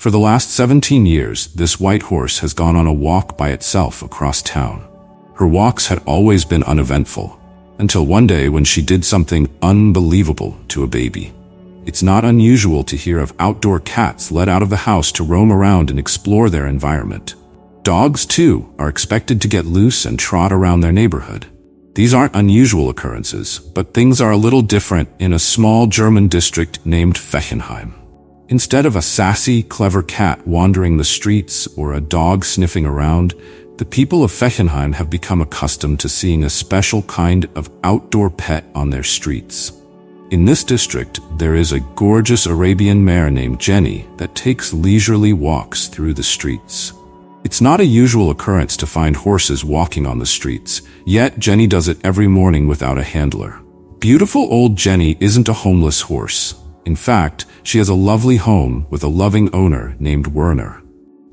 For the last 17 years, this white horse has gone on a walk by itself across town. Her walks had always been uneventful, until one day when she did something unbelievable to a baby. It's not unusual to hear of outdoor cats let out of the house to roam around and explore their environment. Dogs, too, are expected to get loose and trot around their neighborhood. These aren't unusual occurrences, but things are a little different in a small German district named Fechenheim. Instead of a sassy, clever cat wandering the streets or a dog sniffing around, the people of Fechenheim have become accustomed to seeing a special kind of outdoor pet on their streets. In this district, there is a gorgeous Arabian mare named Jenny that takes leisurely walks through the streets. It's not a usual occurrence to find horses walking on the streets, yet Jenny does it every morning without a handler. Beautiful old Jenny isn't a homeless horse. In fact, she has a lovely home with a loving owner named Werner.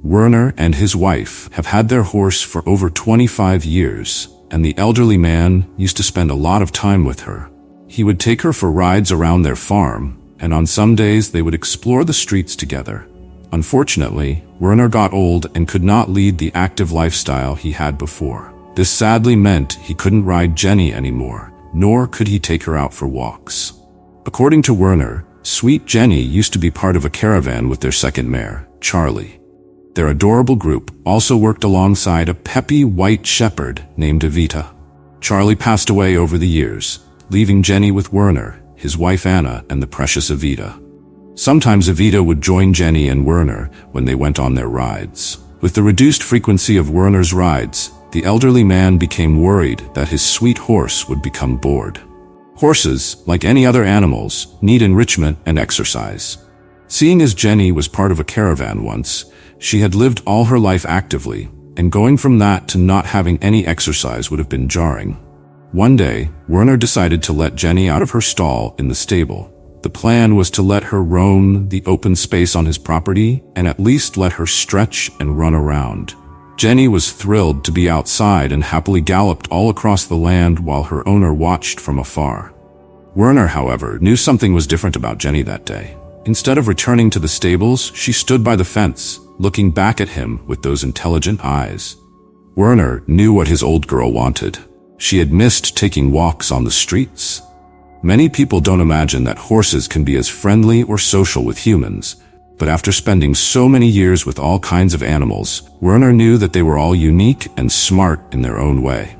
Werner and his wife have had their horse for over 25 years, and the elderly man used to spend a lot of time with her. He would take her for rides around their farm, and on some days they would explore the streets together. Unfortunately, Werner got old and could not lead the active lifestyle he had before. This sadly meant he couldn't ride Jenny anymore, nor could he take her out for walks. According to Werner, Sweet Jenny used to be part of a caravan with their second mare, Charlie. Their adorable group also worked alongside a peppy white shepherd named Evita. Charlie passed away over the years, leaving Jenny with Werner, his wife Anna, and the precious Evita. Sometimes Evita would join Jenny and Werner when they went on their rides. With the reduced frequency of Werner's rides, the elderly man became worried that his sweet horse would become bored. Horses, like any other animals, need enrichment and exercise. Seeing as Jenny was part of a caravan once, she had lived all her life actively, and going from that to not having any exercise would have been jarring. One day, Werner decided to let Jenny out of her stall in the stable. The plan was to let her roam the open space on his property and at least let her stretch and run around. Jenny was thrilled to be outside and happily galloped all across the land while her owner watched from afar. Werner, however, knew something was different about Jenny that day. Instead of returning to the stables, she stood by the fence, looking back at him with those intelligent eyes. Werner knew what his old girl wanted. She had missed taking walks on the streets. Many people don't imagine that horses can be as friendly or social with humans, but after spending so many years with all kinds of animals, Werner knew that they were all unique and smart in their own way.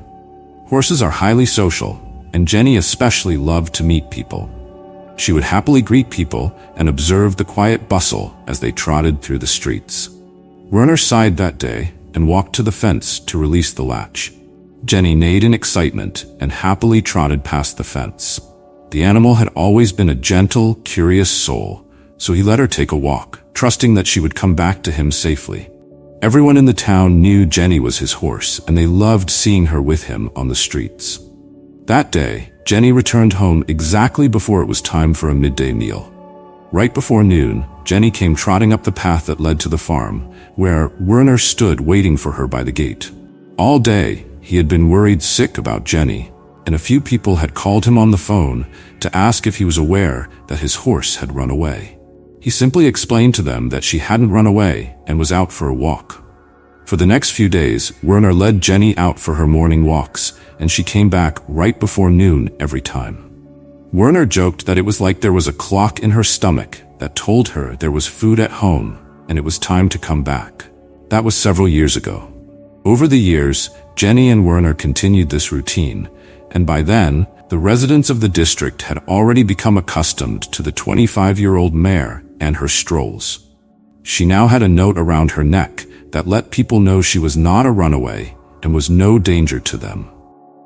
Horses are highly social, and Jenny especially loved to meet people. She would happily greet people and observe the quiet bustle as they trotted through the streets. Werner sighed that day and walked to the fence to release the latch. Jenny neighed in excitement and happily trotted past the fence. The animal had always been a gentle, curious soul, so he let her take a walk, trusting that she would come back to him safely. Everyone in the town knew Jenny was his horse, and they loved seeing her with him on the streets. That day, Jenny returned home exactly before it was time for a midday meal. Right before noon, Jenny came trotting up the path that led to the farm, where Werner stood waiting for her by the gate. All day, he had been worried sick about Jenny, and a few people had called him on the phone to ask if he was aware that his horse had run away. He simply explained to them that she hadn't run away and was out for a walk. For the next few days, Werner led Jenny out for her morning walks, and she came back right before noon every time. Werner joked that it was like there was a clock in her stomach that told her there was food at home and it was time to come back. That was several years ago. Over the years, Jenny and Werner continued this routine, and by then, the residents of the district had already become accustomed to the 25-year-old mare and her strolls. She now had a note around her neck that let people know she was not a runaway and was no danger to them.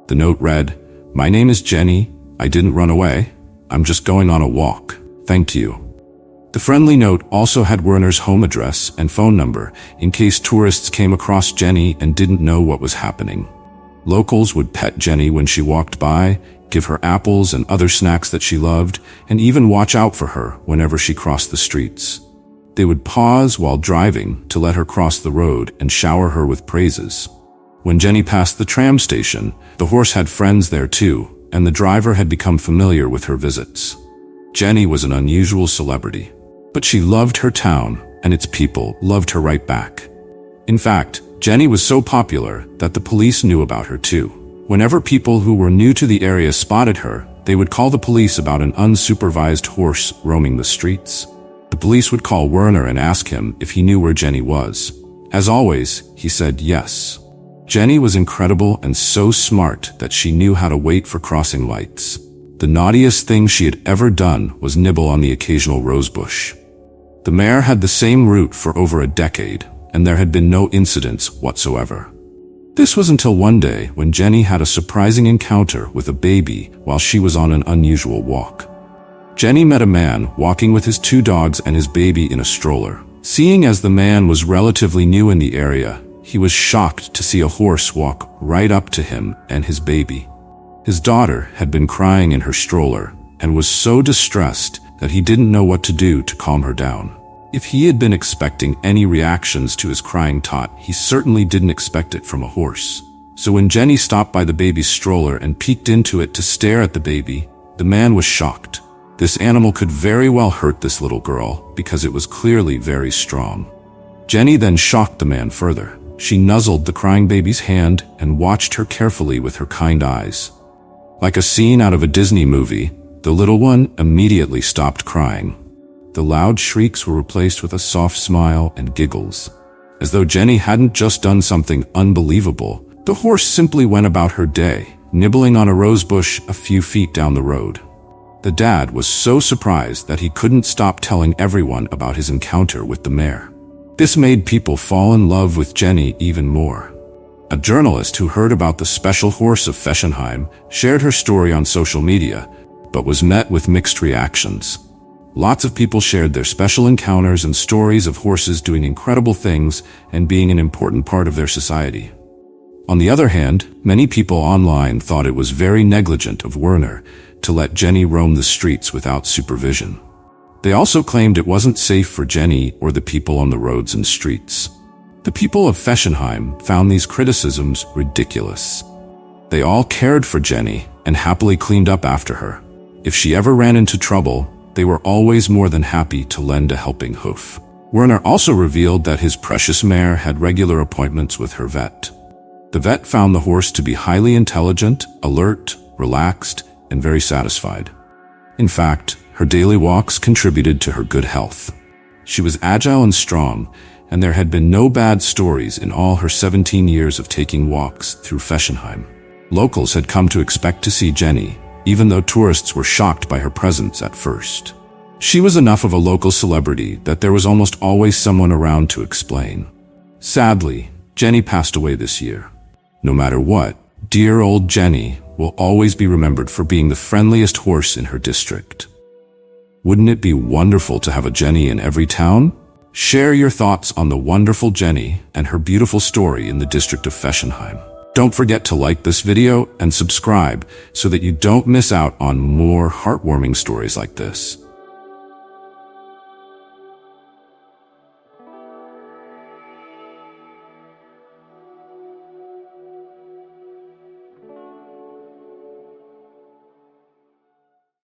The note read, "My name is Jenny. I didn't run away. I'm just going on a walk. Thank you." The friendly note also had Werner's home address and phone number in case tourists came across Jenny and didn't know what was happening. Locals would pet Jenny when she walked by, give her apples and other snacks that she loved, and even watch out for her whenever she crossed the streets. They would pause while driving to let her cross the road and shower her with praises. When Jenny passed the tram station, the horse had friends there too, and the driver had become familiar with her visits. Jenny was an unusual celebrity, but she loved her town, and its people loved her right back. In fact, Jenny was so popular that the police knew about her too. Whenever people who were new to the area spotted her, they would call the police about an unsupervised horse roaming the streets. The police would call Werner and ask him if he knew where Jenny was. As always, he said yes. Jenny was incredible and so smart that she knew how to wait for crossing lights. The naughtiest thing she had ever done was nibble on the occasional rosebush. The mare had the same route for over a decade, and there had been no incidents whatsoever. This was until one day when Jenny had a surprising encounter with a baby while she was on an unusual walk. Jenny met a man walking with his 2 dogs and his baby in a stroller. Seeing as the man was relatively new in the area, he was shocked to see a horse walk right up to him and his baby. His daughter had been crying in her stroller and was so distressed that he didn't know what to do to calm her down. If he had been expecting any reactions to his crying tot, he certainly didn't expect it from a horse. So when Jenny stopped by the baby's stroller and peeked into it to stare at the baby, the man was shocked. This animal could very well hurt this little girl because it was clearly very strong. Jenny then shocked the man further. She nuzzled the crying baby's hand and watched her carefully with her kind eyes. Like a scene out of a Disney movie, the little one immediately stopped crying. The loud shrieks were replaced with a soft smile and giggles. As though Jenny hadn't just done something unbelievable, the horse simply went about her day, nibbling on a rosebush a few feet down the road. The dad was so surprised that he couldn't stop telling everyone about his encounter with the mare. This made people fall in love with Jenny even more. A journalist who heard about the special horse of Fechenheim shared her story on social media, but was met with mixed reactions. Lots of people shared their special encounters and stories of horses doing incredible things and being an important part of their society. On the other hand, many people online thought it was very negligent of Werner to let Jenny roam the streets without supervision. They also claimed it wasn't safe for Jenny or the people on the roads and streets. The people of Fechenheim found these criticisms ridiculous. They all cared for Jenny and happily cleaned up after her. If she ever ran into trouble, they were always more than happy to lend a helping hoof. Werner also revealed that his precious mare had regular appointments with her vet. The vet found the horse to be highly intelligent, alert, relaxed, and very satisfied. In fact, her daily walks contributed to her good health. She was agile and strong, and there had been no bad stories in all her 17 years of taking walks through Fechenheim. Locals had come to expect to see Jenny, even though tourists were shocked by her presence at first. She was enough of a local celebrity that there was almost always someone around to explain. Sadly, Jenny passed away this year. No matter what, dear old Jenny will always be remembered for being the friendliest horse in her district. Wouldn't it be wonderful to have a Jenny in every town? Share your thoughts on the wonderful Jenny and her beautiful story in the district of Fechenheim. Don't forget to like this video and subscribe so that you don't miss out on more heartwarming stories like this.